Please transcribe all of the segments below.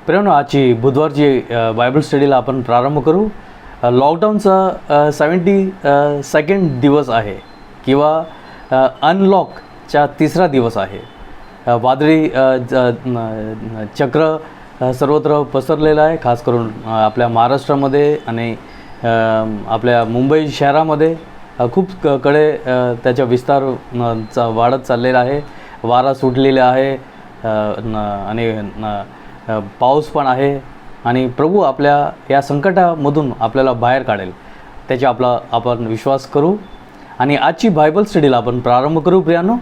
प्रियांनो, आजची बुधवारची बायबल स्टडीला आपण प्रारंभ करू. लॉकडाऊनचा 72nd दिवस आहे किंवा अनलॉकचा तिसरा दिवस आहे. वादळी चक्र सर्वत्र पसरलेलं आहे, खास करून आपल्या महाराष्ट्रामध्ये आणि आपल्या मुंबई शहरामध्ये खूप कडे त्याचा विस्तार वाढत चाललेला आहे. वारा सुटलेला आहे आणि पाऊस पण आहे आणि प्रभू आपल्या या संकटामधून आपल्याला बाहेर काढेल त्याचा आपण विश्वास करू आणि आजची बायबल स्टडीला आपण प्रारंभ करू. प्रियांनो,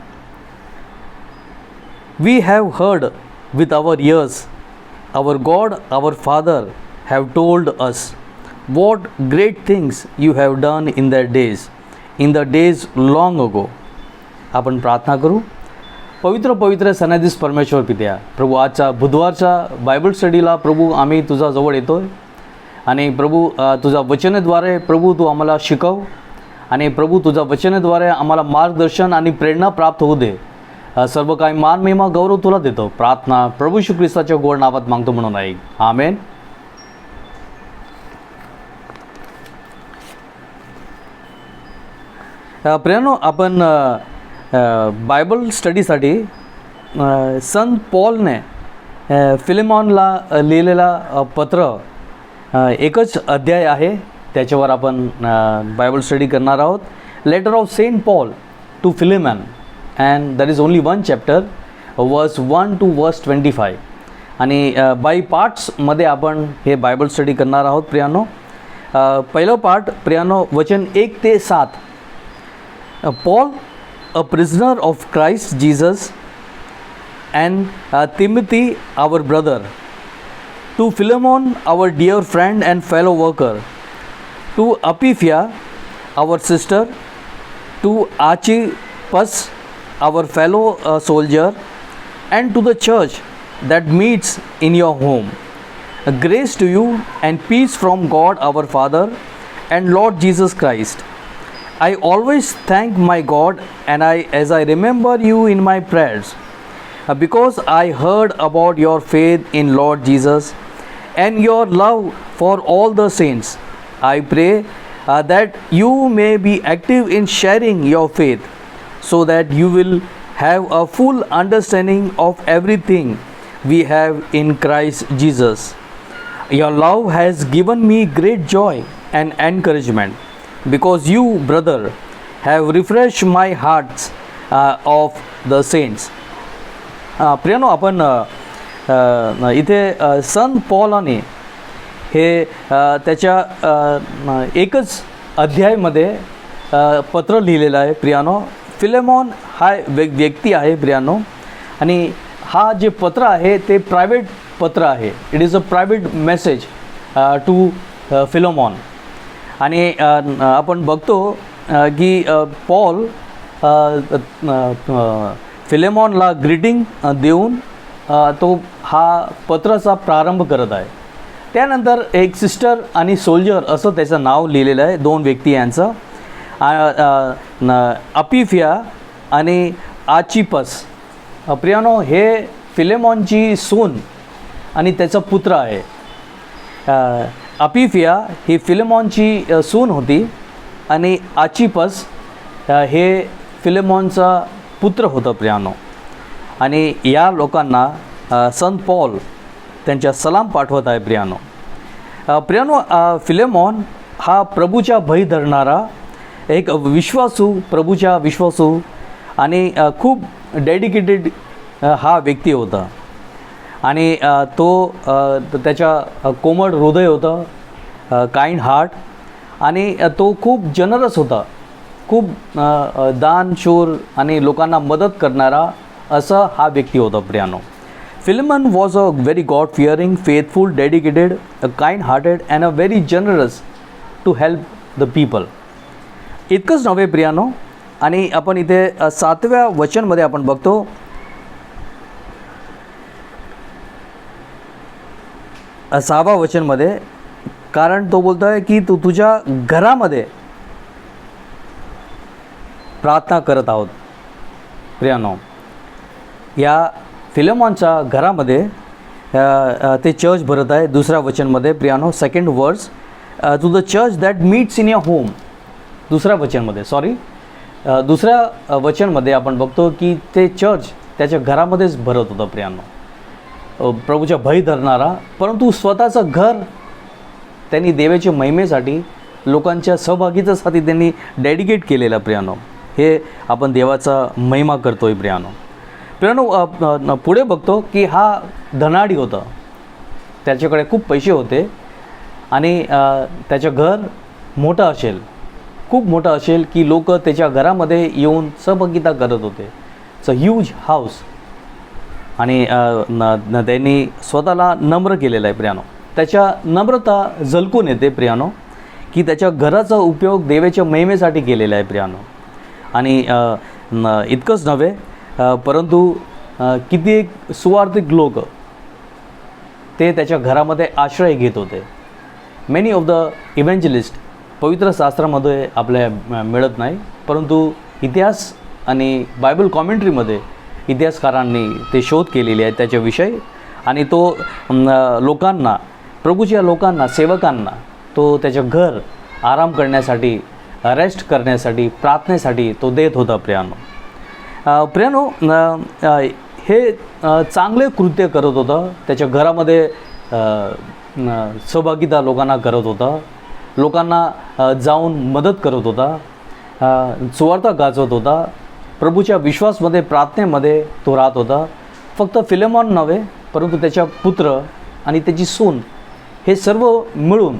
we have heard with our ears, our God our father have told us what great things you have done in the days long ago. आपण प्रार्थना करू. पवित्र सन्निधीस परमेश्वर पित्या, प्रभू आजच्या बुधवारच्या बायबल स्टडीला प्रभू आम्ही तुझा जवळ येतो आहे आणि प्रभू तुझा वचनाद्वारे प्रभू तू आम्हाला शिकव आणि प्रभू तुझा वचनाद्वारे आम्हाला मार्गदर्शन आणि प्रेरणा प्राप्त होऊ दे. सर्व काही मान महिमा गौरव तुला देतो. प्रार्थना प्रभू येशू ख्रिस्ताच्या गोड नावात मागतो म्हणून ऐक, आमेन. प्रियांनो, आपण बायबल स्टडीसाठी संत पॉलने फिलेमॉनला लिहिलेला पत्र एकच अध्याय आहे, त्याच्यावर आपण बायबल स्टडी करणार आहोत. Letter of Saint Paul to Philemon and that is only one chapter, verse 1 to verse 25. आणि बाय पार्ट्समध्ये आपण हे बायबल स्टडी करणार आहोत. प्रियांनो, पहिलं पार्ट प्रियांनो वचन 1 ते 7. Paul, a prisoner of Christ Jesus, and Timothy, our brother, to Philemon, our dear friend and fellow worker, to Apphia, our sister, to Archippus, our fellow soldier, and to the church that meets in your home. Grace to you and peace from God our Father and Lord Jesus Christ. I always thank my God and as I remember you in my prayers, because I heard about your faith in Lord Jesus and your love for all the saints. I pray that you may be active in sharing your faith, so that you will have a full understanding of everything we have in Christ Jesus. Your love has given me great joy and encouragement, because you, brother, have refreshed my hearts of the saints. प्रियांनो, आपण इथे संत पॉलने हे त्याच्या एकच अध्यायामध्ये पत्र लिहिलेलं आहे. प्रियांनो, फिलेमॉन हा व्यक्ती आहे प्रियांनो, आणि हा जे पत्र आहे ते प्रायव्हेट पत्र आहे. It is a private message to Philemon. आणि आपण बघतो की पॉल फिलेमॉनला ग्रीटिंग देऊन तो हा पत्राचा प्रारंभ करत आहे. त्यानंतर एक सिस्टर आणि सोल्जर असं त्याचं नाव लिहिलेलं आहे, दोन व्यक्ती यांचं, अपिफिया आणि आचिपस. प्रियानो, हे फिलेमॉनची सून आणि त्याचा पुत्र आहे. अपिफिया ही फिलेमॉनची सून होती आणि आचिपस हे फिलेमॉनचा पुत्र होतं प्रियानो. आणि या लोकांना संत पॉल त्यांच्या सलाम पाठवत आहे प्रियानो. प्रियानो, फिलेमॉन हा प्रभूच्या भय धरणारा एक प्रभूच्या विश्वासू आणि खूप डेडिकेटेड हा व्यक्ती होता. आणि तो त्याच्या कोमळ हृदय होतं, काइंड हार्ट, आणि तो खूप जनरस होता, खूप दानशूर आणि लोकांना मदत करणारा असा हा व्यक्ती होता प्रियानो. Philemon was a very God fearing, faithful, dedicated, a kind hearted and a very generous to help the people. इतकंच नव्हे प्रियानो, आणि आपण इथे 7व्या वचनमध्ये आपण बघतो, 6व्या वचनमध्ये, कारण तो बोलतो आहे की तू तुझ्या घरामध्ये प्रार्थना करत आहोत. प्रियानो, या फिलेमॉनच्या घरामध्ये ते चर्च भरत आहे दुसऱ्या वचनमध्ये प्रियानो, second verse, to the church that meets in your home. दुसऱ्या वचनमध्ये दुसऱ्या वचनमध्ये आपण बघतो की ते चर्च त्याच्या घरामध्येच भरत होतं प्रियानो. प्रभूच्या भय धरणारा, परंतु स्वतःचं घर त्यांनी देवाच्या महिमेसाठी, लोकांच्या सहभागितेसाठी त्यांनी डेडिकेट केलेलं प्रियानो. हे आपण देवाचा महिमा करतो आहे प्रियानो. पुढे बघतो की हा धनाढ्य होता, त्याच्याकडे खूप पैसे होते आणि त्याचं घर मोठं असेल, खूप मोठं असेल की लोक त्याच्या घरामध्ये येऊन सहभागिता करत होते. It's a huge house. आणि त्यांनी स्वतःला नम्र केलेलं आहे प्रियानो. त्याच्या नम्रता झलकून येते प्रियानो की त्याच्या घराचा उपयोग देवाच्या महिमेसाठी केलेला आहे प्रियानो. आणि इतकंच नव्हे, परंतु किती एक सुवार्थिक लोक ते त्याच्या घरामध्ये आश्रय घेत होते. मेनी ऑफ द इव्हेंजलिस्ट पवित्र शास्त्रामध्ये आपल्या मिळत नाही, परंतु इतिहास आणि बायबल कॉमेंट्रीमध्ये इतिहासकारांनी ते शोध केलेले आहेत त्याच्याविषयी. आणि तो लोकांना, प्रभूच्या लोकांना, सेवकांना तो त्याचं घर आराम करण्यासाठी, रेस्ट करण्यासाठी, प्रार्थनेसाठी तो देत होता प्रियानो. हे चांगले कृत्य करत होतं. त्याच्या घरामध्ये सहभागिता लोकांना करत होता, लोकांना जाऊन मदत करत होता, सुवार्ता गाजवत होता, प्रभूच्या विश्वासमध्ये, प्रार्थनेमध्ये तो राहत होता. फक्त फिलेमॉन नव्हे, परंतु त्याच्या पुत्र आणि त्याची सून हे सर्व मिळून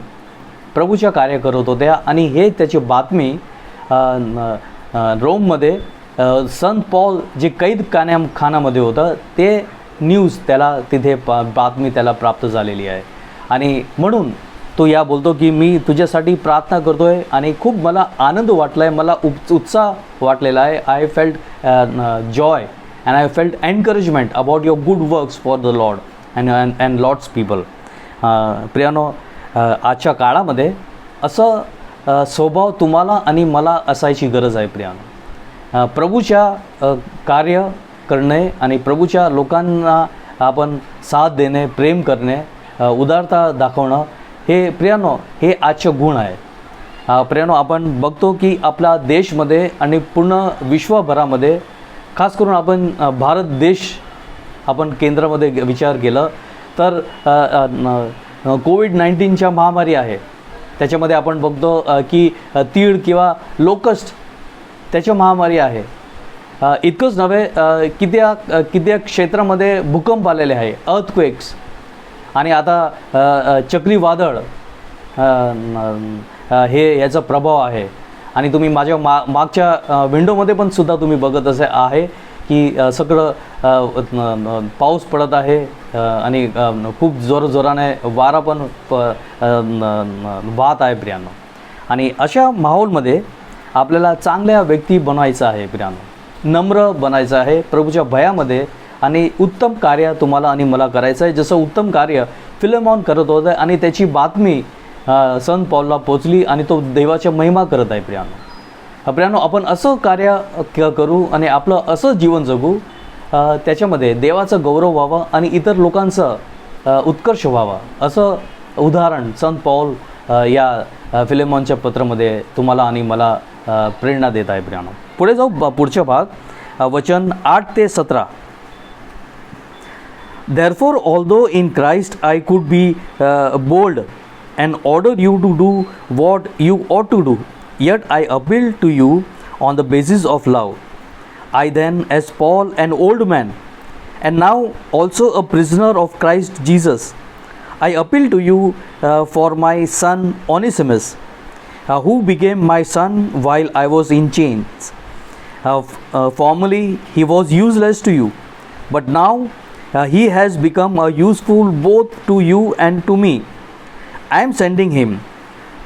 प्रभूच्या कार्य करत होत्या. आणि हे त्याची बातमी रोममध्ये संत पॉल जे कैद खानामध्ये होतं, ते न्यूज त्याला तिथे बातमी त्याला प्राप्त झालेली आहे. आणि म्हणून तो या बोलतो की मी तुझ्यासाठी प्रार्थना करतो आहे आणि खूप मला आनंद वाटला आहे, मला उत्साह वाटलेला आहे. I felt joy and I felt encouragement about your good works for the Lord and Lord's people. प्रियानो, आजच्या काळामध्ये असं स्वभाव तुम्हाला आणि मला असायची गरज आहे प्रियानो. प्रभूच्या कार्य करणे आणि प्रभूच्या लोकांना आपण साथ देणे, प्रेम करणे, उदारता दाखवणं, हे प्रियानो हे आजचे गुण आहे. प्रियानो, आपण बघतो की आपल्या देशमध्ये आणि पूर्ण विश्वभरामध्ये, खास करून आपण भारत देश आपण केंद्रामध्ये विचार केलं तर कोविड-19च्या महामारी आहे. त्याच्यामध्ये आपण बघतो की तीळ किंवा लोकस्ट त्याच्या महामारी आहे. इतकंच नव्हे, कित्या क्षेत्रामध्ये भूकंप आलेले आहे, अर्थक्वेक्स, आणि आता चक्रीवादळ हे याचा प्रभाव आहे. आणि तुम्ही माझ्या मागच्या विंडोमध्ये पण सुद्धा तुम्ही बघत असे आहे की सगळं पाऊस पडत आहे आणि खूप जोराने वारा पण वाहत आहे प्रियानो. आणि अशा माहोलमध्ये आपल्याला चांगल्या व्यक्ती बनवायचं आहे प्रियानो, नम्र बनायचं आहे प्रभूच्या भयामध्ये. आणि उत्तम कार्य तुम्हाला आणि मला करायचं आहे, जसं उत्तम कार्य फिलेमॉन करत होतं आणि त्याची बातमी संत पौलला पोचली आणि तो देवाच्या महिमा करत आहे प्रियानो. आपण असं कार्य करू आणि आपलं असं जीवन जगू, त्याच्यामध्ये देवाचं गौरव व्हावं आणि इतर लोकांचं उत्कर्ष व्हावा, असं उदाहरण संत पौल या फिलेमॉनच्या पत्रामध्ये तुम्हाला आणि मला प्रेरणा देत आहे प्रियानो. पुढे जाऊ, पुढचा भाग, वचन 8 ते 17. Therefore, although in Christ I could be bold and order you to do what you ought to do, yet I appeal to you on the basis of love. I then, as Paul, an old man, and now also a prisoner of Christ Jesus, I appeal to you for my son Onesimus, who became my son while I was in chains. Formerly he was useless to you, but now he has become useful both to you and to me. I am sending him,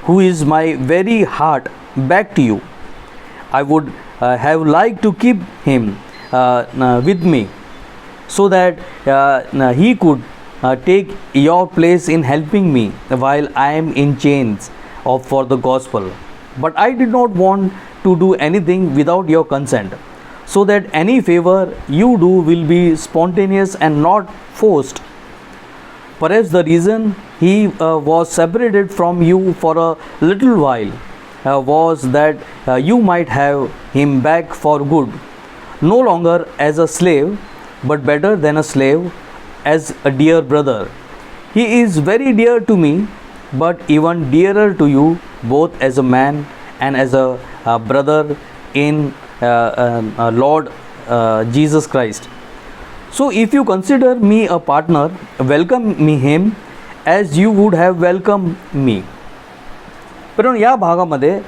who is my very heart, back to you. I would have liked to keep him with me, so that he could take your place in helping me while I am in chains for the gospel. But I did not want to do anything without your consent, so that any favor you do will be spontaneous and not forced. Perhaps the reason he was separated from you for a little while was that you might have him back for good, no longer as a slave, but better than a slave, as a dear brother. He is very dear to me, but even dearer to you, both as a man and as a brother in Lord Jesus Christ. So if you consider me a partner, welcome me him as you would have welcomed me. पण या भागामध्ये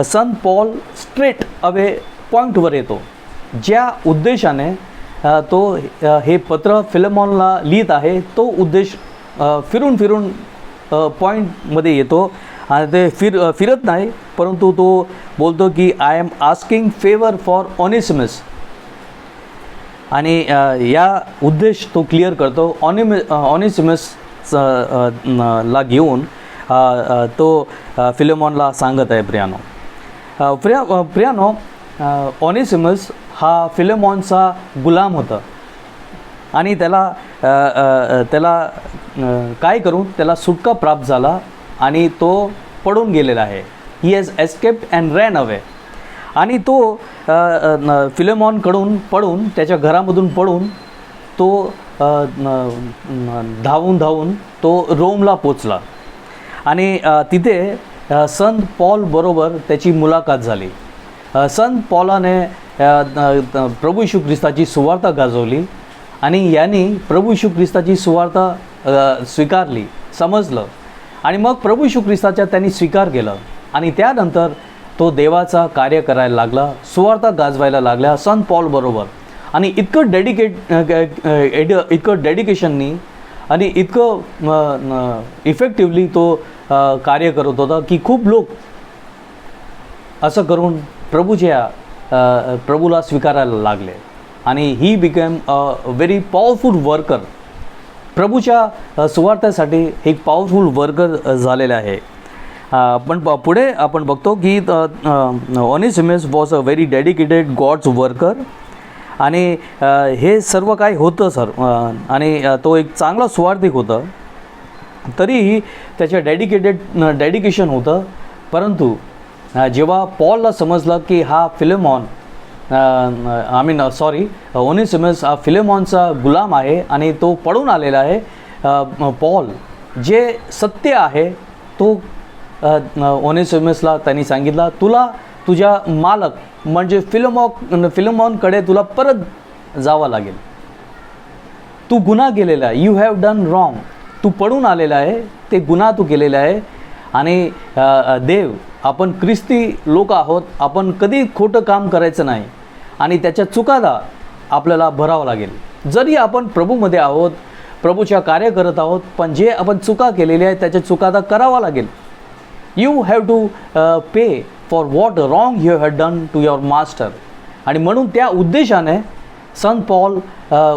संत Paul straight away पॉईंटवर येतो. ज्या उद्देशाने तो हे पत्र फिलेमॉनला लिहित आहे तो उद्देश फिरून फिरून पॉईंटमध्ये येतो आणि ते फिरत नाही, परंतु तो बोलतो की I am asking favour for Onesimus. आणि या उद्देश तो क्लिअर करतो. ऑनेसिमस ला घेऊन तो फिलेमॉनला सांगत आहे. प्रियानो ऑनेसिमस हा फिलेमॉनचा गुलाम होता आणि त्याला काय करून त्याला सुटका प्राप्त झाला आणि तो पडून गेलेला आहे. He has escaped and ran away. आणि तो फिलेमॉनकडून पडून त्याच्या घरामधून पडून तो धावून तो रोमला पोचला आणि तिथे संत पॉल बरोबर त्याची मुलाखत झाली. संत पॉलाने प्रभू येशू ख्रिस्ताची सुवार्ता गाजवली आणि यांनी प्रभू येशू ख्रिस्ताची सुवार्ता स्वीकारली, समजलं आणि मग प्रभू येशू ख्रिस्ताचा त्यांनी स्वीकार केलं आणि त्यानंतर तो देवाचा कार्य करायला लागला, सुवार्ता गाजवायला लागला संत पॉल बरोबर. आणि इतकं डेडिकेशननी आणि इतकं इफेक्टिवली तो कार्य करत होता की खूप लोक असं करून प्रभूला स्वीकारायला लागले आणि he became a very powerful worker. प्रभूच्या सुवार्थेसाठी एक पॉवरफुल वर्कर झालेला आहे. पण पुढे आपण बघतो की Onesimus was a very dedicated God's worker. आणि हे सर्व काय होतं सर, आणि तो एक चांगला सुवार्थिक होता. तरीही त्याच्या डेडिकेशन होतं. परंतु जेव्हा पॉलला समजलं की हा ऑनेसिमस हा फिलेमॉनचा गुलाम आहे आणि तो पडून आलेला आहे, पॉल जे सत्य आहे तो ऑनेसिमसला त्यांनी सांगितलं, तुला तुझ्या मालक म्हणजे फिलेमॉनकडे तुला परत जावं लागेल. तू गुन्हा केलेला आहे, यू हॅव डन रॉंग. तू पडून आलेला आहे, ते गुन्हा तू केलेला आहे. आणि आपण ख्रिस्ती लोक आहोत, आपण कधी खोटं काम करायचं नाही आणि त्याच्या चुकादा आपल्याला भरावं लागेल. जरी आपण प्रभूमध्ये आहोत, प्रभूच्या कार्य करत आहोत, पण जे आपण चुका केलेल्या आहेत त्याच्या चुकादा करावा लागेल. You have to pay for what wrong you have done to your master. आणि म्हणून त्या उद्देशाने संत पॉल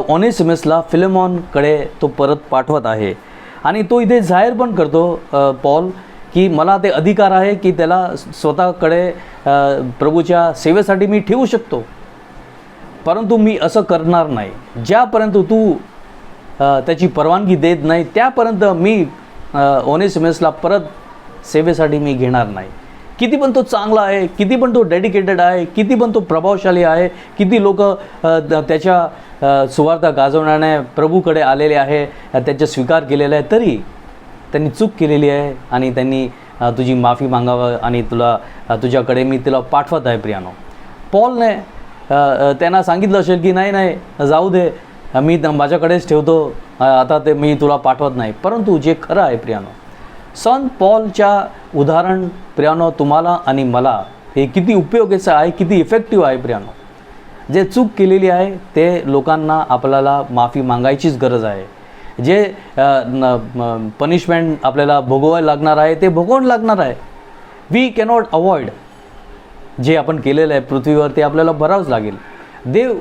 ऑनेसिमसला फिलेमॉनकडे तो परत पाठवत आहे. आणि तो इथे जाहीर पण करतो पॉल की मला ते अधिकार आहे की त्याला स्वतःकडे प्रभूच्या सेवेसाठी मी ठेवू शकतो, परंतु मी असं करणार नाही. ज्यापर्यंत तू त्याची परवानगी देत नाही त्यापर्यंत मी ऑनेसिमसला परत सेवेसाठी मी घेणार नाही. किती पण तो चांगला आहे, किती पण तो डेडिकेटेड आहे, किती पण तो प्रभावशाली आहे, किती लोक त्याच्या सुवार्ता गाजवण्याने प्रभूकडे आलेले आहे, त्याचा स्वीकार केलेला आहे, तरी त्यांनी चूक केलेली आहे आणि त्यांनी तुझी माफी मागावं आणि तुझ्याकडे मी तिला पाठवत आहे. प्रियानो, पॉलने त्यांना सांगितलं असेल की नाही जाऊ दे, मी माझ्याकडेच ठेवतो, आता ते मी तुला पाठवत नाही. परंतु जे खरं आहे प्रियानो, संत पॉलच्या उदाहरण प्रियानो तुम्हाला आणि मला हे किती उपयोगाचं आहे, किती इफेक्टिव्ह आहे प्रियानो. जे चूक केलेली आहे ते लोकांना आपल्याला माफी मागायचीच गरज आहे. जे पनिशमेंट आपल्याला भोगवायला लागणार आहे ते भोगावं लागणार आहे. We cannot avoid. जे आपण केलेलं आहे पृथ्वीवर ते आपल्याला भरावंच लागेल. देव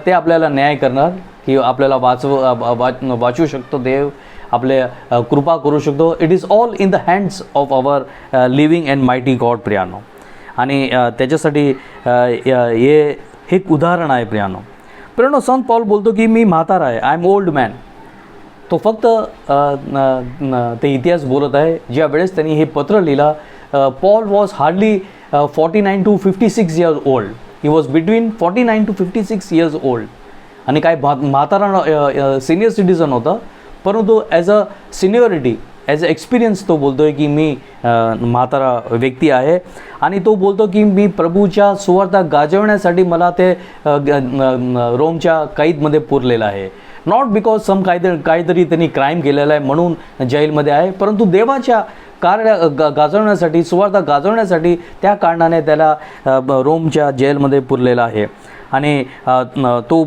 ते आपल्याला न्याय करणार की आपल्याला वाचवू शकतो. देव आपले कृपा करू शकतो. It is all in the hands of our living and mighty God प्रियानो. आणि त्याच्यासाठी हे एक उदाहरण आहे प्रियानो. संत पॉल बोलतो की मी म्हातारा आहे, आय एम ओल्ड मॅन. तो फक्त ते इतिहास बोलत आहे. ज्या वेळेस त्यांनी हे पत्र लिहिला, Paul was hardly 49 to 56 years old. He was between 49 to 56 years old. आणि काय म्हातारा सिनियर सिटीजन होता, परंतु as a seniority, as a experience तो बोलतो आहे की मी म्हातारा व्यक्ती आहे. आणि तो बोलतो की मी प्रभूच्या सुवार्ता गाजवण्यासाठी मला ते रोमच्या कैदमध्ये पुरलेलं आहे. नॉट बिकॉज काहीतरी त्यांनी क्राईम केलेला आहे म्हणून जेलमध्ये आहे, परंतु देवाच्या कार्य गाजवण्यासाठी, सुवार्ता गाजवण्यासाठी त्या कारणाने त्याला रोमच्या जेलमध्ये पुरलेला आहे. आणि तो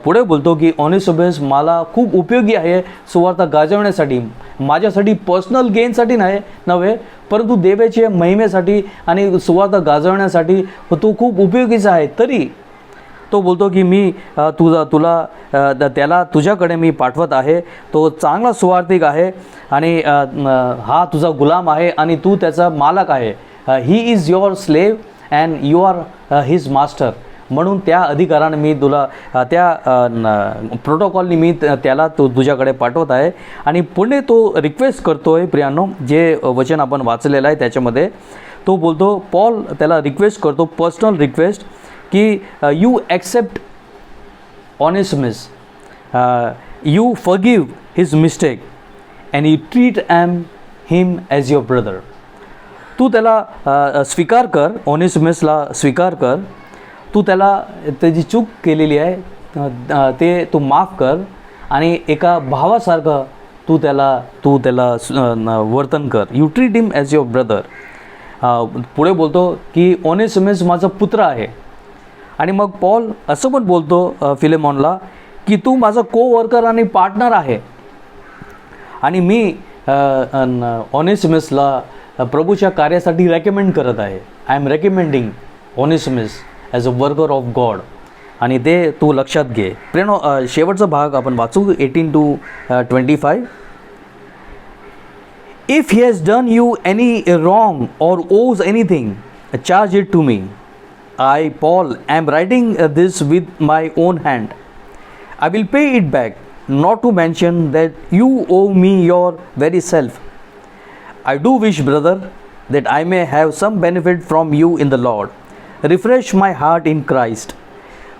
पुढे बोलतो की ऑनेसिमस मला खूप उपयोगी आहे सुवार्ता गाजवण्यासाठी, माझ्यासाठी पर्सनल गेनसाठी नव्हे, परंतु देवाच्या महिमेसाठी आणि सुवार्ता गाजवण्यासाठी तो खूप उपयोगीचा आहे. तरी तो बोलतो की मी त्याला तुझ्याकडे मी पाठवत आहे. तो चांगला सुवार्थिक आहे आणि हा तुझा गुलाम आहे आणि तू त्याचा मालक आहे. He is your slave and you are his master. म्हणून त्या अधिकाराने मी तुला, त्या प्रोटोकॉलनी मी त्याला तुझ्याकडे पाठवत आहे. आणि पुढे तो रिक्वेस्ट करतो आहे प्रियांनो, जे वचन आपण वाचलेलं आहे त्याच्यामध्ये तो बोलतो, पॉल त्याला रिक्वेस्ट करतो, पर्सनल रिक्वेस्ट, की you accept Onesimus, you forgive his mistake and you treat him as your brother. तू त्याला स्वीकार कर, ऑनेसिमसला स्वीकार कर. तू त्याला त्याची चूक केलेली आहे ते तू माफ कर आणि एका भावासारखं तू त्याला वर्तन कर. You treat him as your brother. पुढे बोलतो की ऑनेसिमस माझा पुत्र आहे. आणि मग पॉल असं पण बोलतो फिलेमॉनला की तू माझा कोवर्कर आणि पार्टनर आहे. आणि मी ऑनेसिमसला प्रभूच्या कार्यासाठी रेकमेंड करत आहे. I am recommending Onesimus as a worker of God. आणि ते तू लक्षात घे. प्रियनो, शेवटचा भाग आपण वाचू 18 to 25. If he has done you any wrong or owes anything, charge it to me. I, Paul, am writing this with my own hand. I will pay it back, not to mention that you owe me your very self. I do wish, brother, that I may have some benefit from you in the Lord. Refresh my heart in Christ.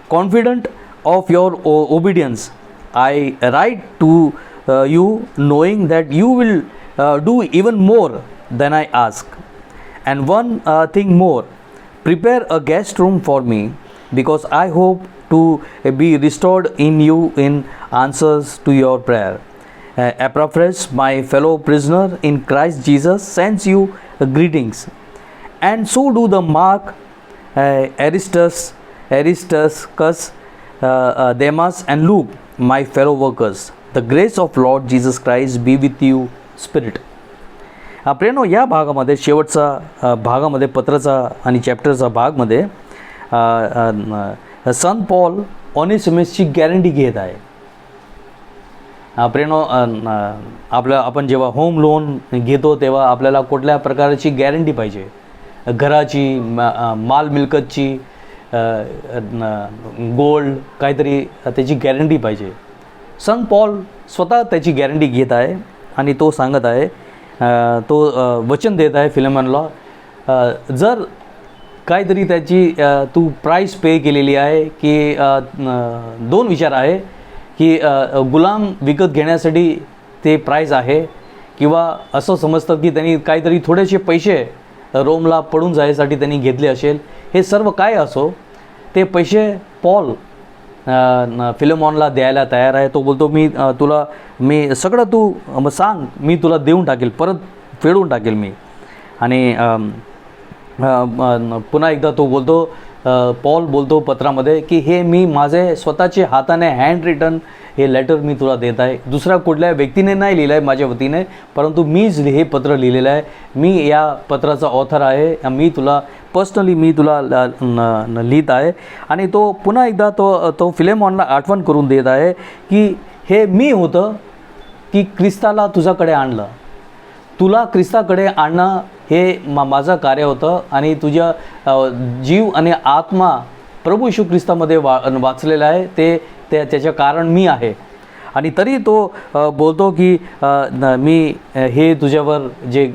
Confident of your obedience, I write to you knowing that you will do even more than I ask. And one thing more, prepare a guest room for me, because I hope to be restored in you in answers to your prayer. Epaphras, my fellow prisoner in Christ Jesus, sends you greetings, and so do the Mark, Aristarchus, Demas, and Luke, my fellow workers. The grace of Lord Jesus Christ be with you, spirit. प्रियनो, या भागामध्ये, शेवटचा भागामध्ये, पत्राचा आणि चॅप्टरचा भागमध्ये सन Paul ऑनेसिमसची guarantee घेत आहे. प्रियनो, आपण जेव्हा होम लोन घेतो तेव्हा आपल्याला कुठल्या प्रकारची गॅरंटी पाहिजे? घराची, माल मिल्कतची, गोल्ड, काहीतरी त्याची गॅरंटी पाहिजे. सन पॉल स्वतः त्याची गॅरंटी घेत आहे आणि तो सांगत आहे, तो वचन देत आहे फिलेमॉनला, जर काहीतरी त्याची तू प्राईस पे केलेली आहे की दोन विचार आहे की गुलाम विकत घेण्यासाठी ते प्राईस आहे, किंवा असं समजतं की त्यांनी काहीतरी थोडेसे पैसे रोमला पडून जायसाठी त्यांनी घेतले असेल. हे सर्व काय असो, ते पैसे पॉल फिलेमॉनला द्यायला तयार आहे. तो बोलतो, मी सगळं तू सांग, मी तुला देऊन टाकेल, परत फेडून टाकेल मी. आणि पुन्हा एकदा तो बोलतो, पॉल बोलतो पत्रामध्ये की हे मी माझे स्वतःचे हाताने हँड रिटन हे लेटर मी तुला देत आहे. दुसऱ्या कुठल्या व्यक्तीने नाही लिहिलं आहे माझ्या वतीने, परंतु मीच हे पत्र लिहिलेलं आहे. मी या पत्राचा ऑथर आहे. मी तुला पर्सनली लिहित आहे. आणि तो पुन्हा एकदा तो फिलेमॉनला आठवण करून देत आहे की हे मी होतं की ख्रिस्ताला तुझ्याकडे आणलं. तुला ख्रिस्ताकडे आणणं हे माझं कार्य होतं आणि तुझ्या जीव आणि आत्मा प्रभू येशू ख्रिस्तामध्ये वाचलेला आहे. त्याचं कारण मी आहे. आणि तरी तो बोलतो की मी हे तुझ्यावर जे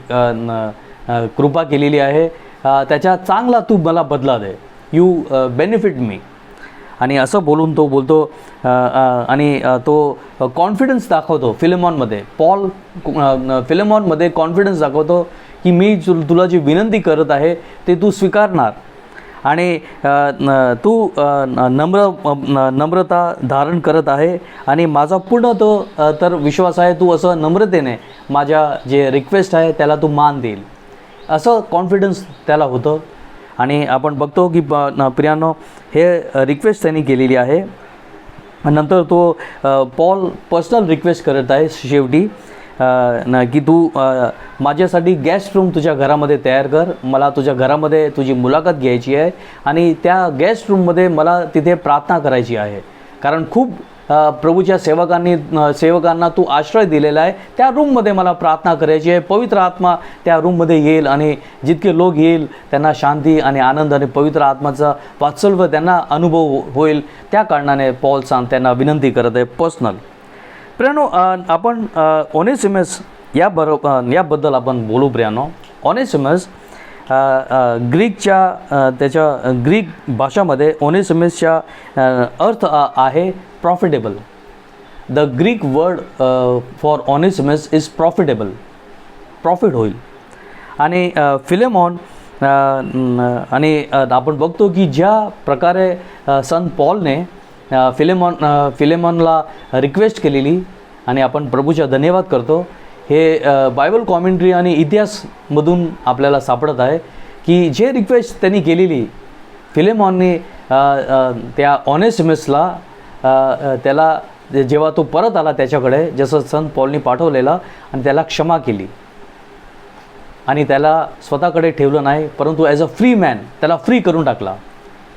कृपा केलेली आहे त्याच्या चांगला तू मला बदला दे, यू बेनिफिट मी. आणि असं बोलून तो बोलतो आणि तो कॉन्फिडन्स दाखवतो फिलेमॉनमध्ये. पॉल फिलेमॉनमध्ये कॉन्फिडन्स दाखवतो की मी तुला जी विनंती करत आहे ते तू स्वीकारणार आणि तू नम्रता धारण करत आहे आणि माझा पूर्ण तो तर विश्वास आहे तू असं नम्रतेने माझ्या जे रिक्वेस्ट आहे त्याला तू मान देईल, असं कॉन्फिडन्स त्याला होतं. आणि आपण बघतो की प्रियानो हे रिक्वेस्ट त्यांनी केलेली आहे. नंतर तो पॉल पर्सनल रिक्वेस्ट करत आहे शेवटी की तू माझ्यासाठी गेस्ट रूम तुझ्या घरामध्ये तयार कर, मला तुझ्या घरामध्ये तुझी मुलाखत घ्यायची आहे आणि त्या गेस्ट रूममध्ये मला तिथे प्रार्थना करायची आहे. कारण खूप प्रभूच्या सेवकांना तू आश्रय दिलेला आहे, त्या रूममध्ये मला प्रार्थना करायची आहे. पवित्र आत्मा त्या रूममध्ये येईल आणि जितके लोक येईल त्यांना शांती आणि आनंद आणि पवित्र आत्माचा वात्सल्य त्यांना अनुभव होईल. त्या कारणाने पॉल त्यांना विनंती करत आहे पर्सनल. प्रियानो आपण ओनेसिमस याबद्दल आपण बोलू. प्रियानो ओनेसिमस ग्रीकच्या त्याच्या ग्रीक भाषामध्ये ओनेसिमसच्या अर्थ आहे profitable. The Greek word for Onesimus is profitable, profit होईल. आणि फिलेमॉन आणि आपण बघतो की ज्या प्रकारे संत पॉलने फिलेमॉनला रिक्वेस्ट केलेली आणि आपण प्रभूचा धन्यवाद करतो. हे बायबल कॉमेंट्री आणि इतिहासमधून आपल्याला सापडत आहे की जे रिक्वेस्ट त्यांनी केलेली फिलेमॉनने त्या ओनेसिमसला त्याला जेव्हा तो परत आला त्याच्याकडे, जसं संत पॉलनी पाठवलेला आणि त्याला क्षमा केली आणि त्याला स्वतःकडे ठेवलं नाही, परंतु ॲज अ फ्री मॅन त्याला फ्री करून टाकला.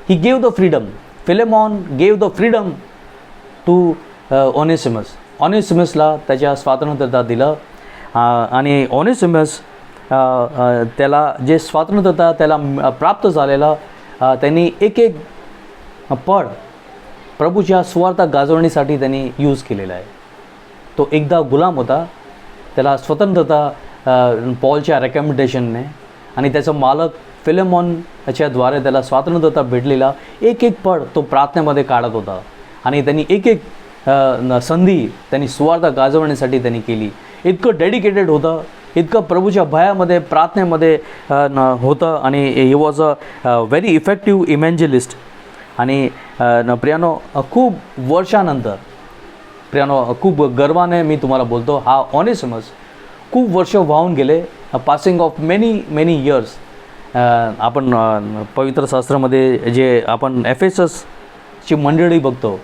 He gave the freedom. Philemon gave the freedom to Onesimus. ओनेसिमसला त्याच्या स्वातंत्र्यता दिलं आणि ओनेसिमस त्याला जे स्वातंत्र्यता त्याला प्राप्त झालेलं त्यांनी एक एक पड प्रभूच्या सुवार्थ गाजवण्यासाठी त्यांनी यूज केलेला आहे. तो एकदा गुलाम होता, त्याला स्वतंत्रता पॉलच्या रेकमेंडेशनने आणि त्याचा मालक फिलेमॉनच्याद्वारे त्याला स्वातंत्र्यता भेटलेला एक एक पड तो प्रार्थनेमध्ये काढत होता आणि त्यांनी एक एक संधी त्यांनी सुवार्थ गाजवण्यासाठी त्यांनी केली. इतकं डेडिकेटेड होतं, इतकं प्रभूच्या भयामध्ये प्रार्थनेमध्ये होतं आणि he was a very effective evangelist. आणि प्रियानो खूप वर्षानंतर प्रियानो खूप गर्वाने मी तुम्हाला बोलतो, हा ओनेसिमस खूप वर्ष वाहून गेले, पासिंग ऑफ मेनी इयर्स. आपण पवित्र शास्त्रामध्ये जे आपण एफेससची मंडळी बघतो,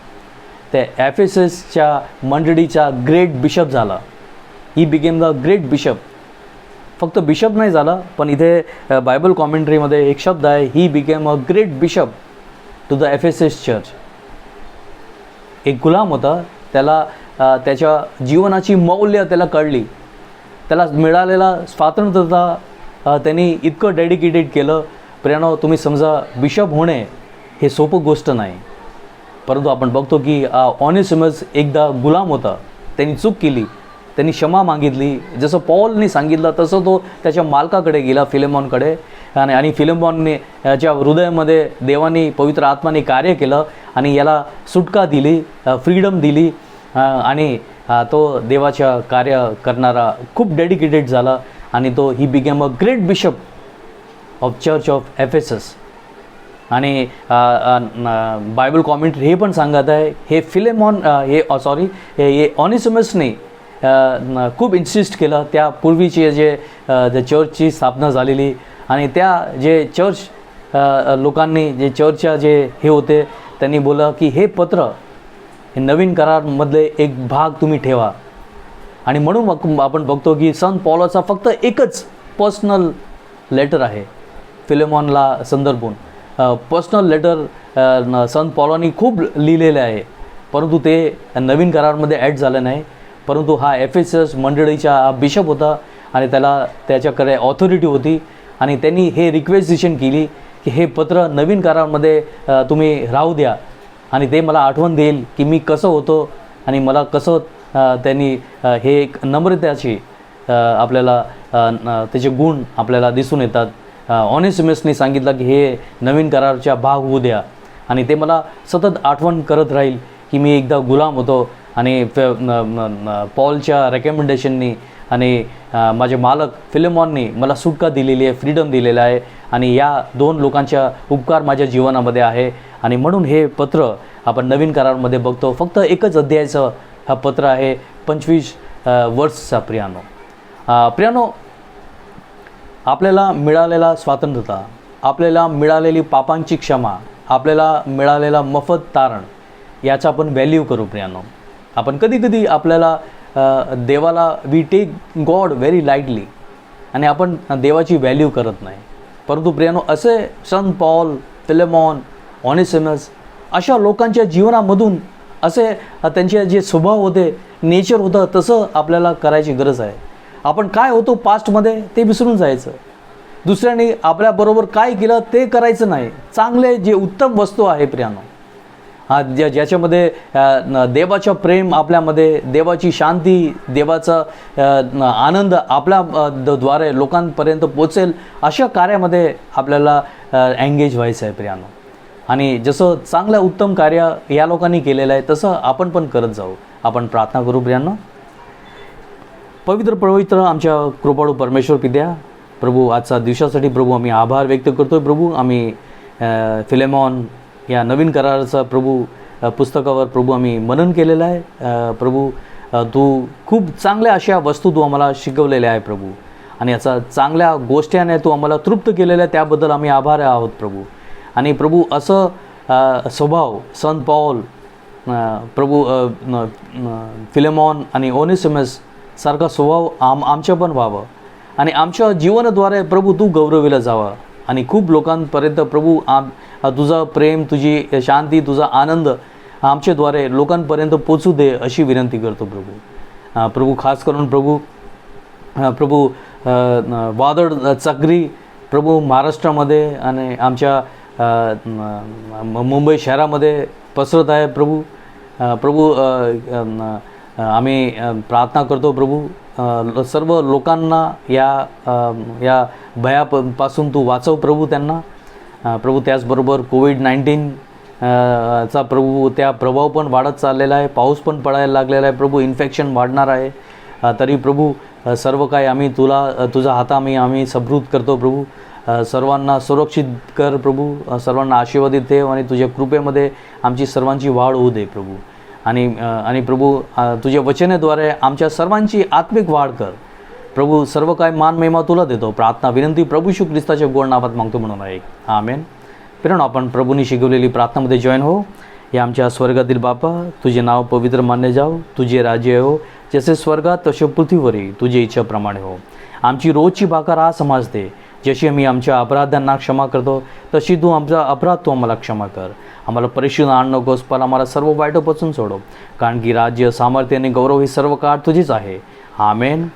त्या एफेससच्या मंडळीचा ग्रेट बिशप झाला. He became the great bishop. फक्त बिशप नाही झाला, पण इथे बायबल कॉमेंट्रीमध्ये एक शब्द आहे, he became a great bishop to the Ephesus church. एक गुलाम होता, त्याला त्याच्या जीवनाची मौल्य त्याला कळली, त्याला मिळालेला स्वातंत्र्यता त्यांनी इतकं डेडिकेटेड केलं. प्रियानो तुम्ही समजा बिशप होणे हे सोपं गोष्ट नाही, परंतु आपण बघतो की ओनेसिमस एकदा गुलाम होता, त्यांनी चूक केली, त्यांनी क्षमा मागितली. जसं पॉलने सांगितलं तसं तो त्याच्या मालकाकडे गेला फिलेमॉनकडे आणि फिलेमॉनने याच्या हृदयामध्ये देवाने पवित्र आत्माने कार्य केलं आणि याला सुटका दिली, फ्रीडम दिली आणि तो देवाच्या कार्य करणारा खूप डेडिकेटेड झाला आणि तो ही became a great bishop of church of Ephesus. आणि बायबल कॉमेंट्री हे पण सांगत आहे हे फिलेमॉन हे ओनेसिमसने खूप इन्सिस्ट केलं त्या पूर्वीचे जे चर्चची स्थापना झालेली आणि त्या जे चर्च लोकांनी जे चर्चच्या जे हे होते त्यांनी बोललं की हे पत्र हे नवीन करारमधले एक भाग तुम्ही ठेवा. आणि म्हणून आपण बघतो की संत पॉलचा फक्त एकच पर्सनल लेटर आहे फिलेमॉनला संदर्भून. पर्सनल लेटर संत पॉलांनी खूप लिहिलेले आहे, परंतु ते नवीन करारमध्ये ॲड झालं नाही. परंतु हा एफेसस मंडळीचा हा बिशप होता आणि त्याला त्याच्याकडे ऑथॉरिटी होती आणि त्यांनी हे रिक्वेस्टेशन केली की हे पत्र नवीन करारामध्ये तुम्ही राहू द्या आणि ते मला आठवण देईल की मी कसं होतो आणि मला कसं त्यांनी हे एक नम्रतेची आपल्याला त्याचे गुण आपल्याला दिसून येतात। ऑनेसिमसने सांगितलं की हे नवीन कराराच्या भाग होऊ द्या, आणि ते मला सतत आठवण करत राहील की मी एकदा गुलाम होतो आणि पॉलच्या रेकमेंडेशननी आणि माझे मालक फिलेमॉननी मला सुटका दिलेली आहे, फ्रीडम दिलेलं आहे, आणि या 2 लोकांच्या उपकार माझ्या जीवनामध्ये आहे। आणि म्हणून हे पत्र आपण नवीन करारामध्ये बघतो। फक्त एकच अध्यायाचं हा पत्र आहे, 25 वर्षचा। प्रियानो, आपल्याला मिळालेला स्वातंत्र्यता, आपल्याला मिळालेली पापांची क्षमा, आपल्याला मिळालेला मोफत तारण, याचा आपण व्हॅल्यू करू प्रियानो। आपण कधी आपल्याला देवाला we take God very lightly, आणि आपण देवाची व्हॅल्यू करत नाही। परंतु प्रियानो, असे संत पॉल, फिलेमॉन, ऑनेसिमस अशा लोकांच्या जीवनामधून असे त्यांचे जे स्वभाव होते, नेचर होतं, तसं आपल्याला करायची गरज आहे। आपण काय होतो पास्टमध्ये ते विसरून जायचं, दुसऱ्याने आपल्याबरोबर काय केलं ते करायचं नाही। चांगले जे उत्तम वस्तू आहे प्रियानो, ज्याच्यामध्ये देवाचं प्रेम आपल्यामध्ये, देवाची शांती, देवाचा आनंद आपल्या द्वारे लोकांपर्यंत पोचेल, अशा कार्यामध्ये आपल्याला एंगेज व्हायचं आहे प्रियानो। आणि जसं चांगलं उत्तम कार्य या लोकांनी केलेलं आहे तसं आपण पण करत जाऊ। आपण प्रार्थना करू प्रियानो। पवित्र आमच्या कृपाळू परमेश्वर पित्या, प्रभू आजच्या दिवसासाठी प्रभू आम्ही आभार व्यक्त करतोय। प्रभू आम्ही फिलेमॉन या नवीन कराराचा प्रभू पुस्तकावर प्रभू आम्ही मनन केलेलं आहे। प्रभू तू खूप चांगल्या अशा वस्तू तू आम्हाला शिकवलेल्या आहे प्रभू, आणि याचा चांगल्या गोष्टीने तू आम्हाला तृप्त केलेल्या आहे, त्याबद्दल आम्ही आभारी आहोत प्रभू। आणि प्रभू असं स्वभाव संत पॉल, प्रभू फिलेमॉन आणि ओनेसिमस सारखा स्वभाव आमच्या पण व्हावं, आणि आमच्या जीवनाद्वारे प्रभू तू गौरविला जावा, आणि खूप लोकांपर्यंत प्रभू तुझा प्रेम, तुझी शांती, तुझा आनंद आमच्याद्वारे लोकांपर्यंत पोचू दे, अशी विनंती करतो प्रभू। प्रभू खास करून प्रभू वादळ चक्री प्रभू महाराष्ट्रामध्ये आणि आमच्या मुंबई शहरामध्ये पसरत आहे प्रभू। आम्ही प्रार्थना करतो प्रभू, सर्व लोकांना या भयापासून तू वाचव प्रभू त्यांना प्रभू। त्याचबरोबर कोविड-19 चा प्रभू त्या प्रभाव पण वाढत चाललेला आहे, पाऊस पण पडायला लागलेला आहे प्रभू, इन्फेक्शन वाढणार आहे। तरी प्रभू सर्व काही आम्ही तुझा हात आम्ही समृद्ध करतो प्रभू। सर्वांना सुरक्षित कर प्रभू, सर्वांना आशीर्वादित ठेव, आणि तुझ्या कृपेमध्ये आमची सर्वांची वाढ होऊ दे प्रभू। आणि प्रभू तुझ्या वचनाद्वारे आमच्या सर्वांची आत्मिक वाढ कर प्रभू। सर्व काय मान महिमा तुला देतो, प्रार्थना विनंती प्रभू येशू ख्रिस्ताच्या गोड नावात मागतो म्हणून आहे, आमेन। प्रियानो, आपण प्रभूंनी शिकवलेली प्रार्थनामध्ये जॉईन हो। या आमच्या स्वर्गातील बापा, तुझे नाव पवित्र मानले जाओ, तुझे राज्य हो, जसे स्वर्गात तसे पृथ्वीवरही तुझे इच्छेप्रमाणे हो। आमची रोजची भाकर आज समाज दे, जशी आम्ही आमच्या अपराधांना क्षमा करतो तशी तू आमचा अपराध तू आम्हाला क्षमा कर। आम्हाला परीक्षेत आण नकोस, पण आम्हाला सर्व वाईटापासून सोडव, कारण की राज्य, सामर्थ्य आणि गौरव ही सर्व काळ तुझीच आहे, आमेन।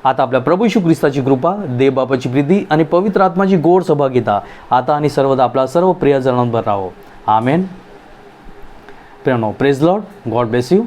आता आपल्या प्रभू येशू ख्रिस्ताची कृपा, देव बापाची प्रीती आणि पवित्र आत्माची गोड सहभागिता आता आणि सर्वदा आपला सर्व प्रियजनांवर राहो, आमेन। प्रियानो, praise Lord, God bless you.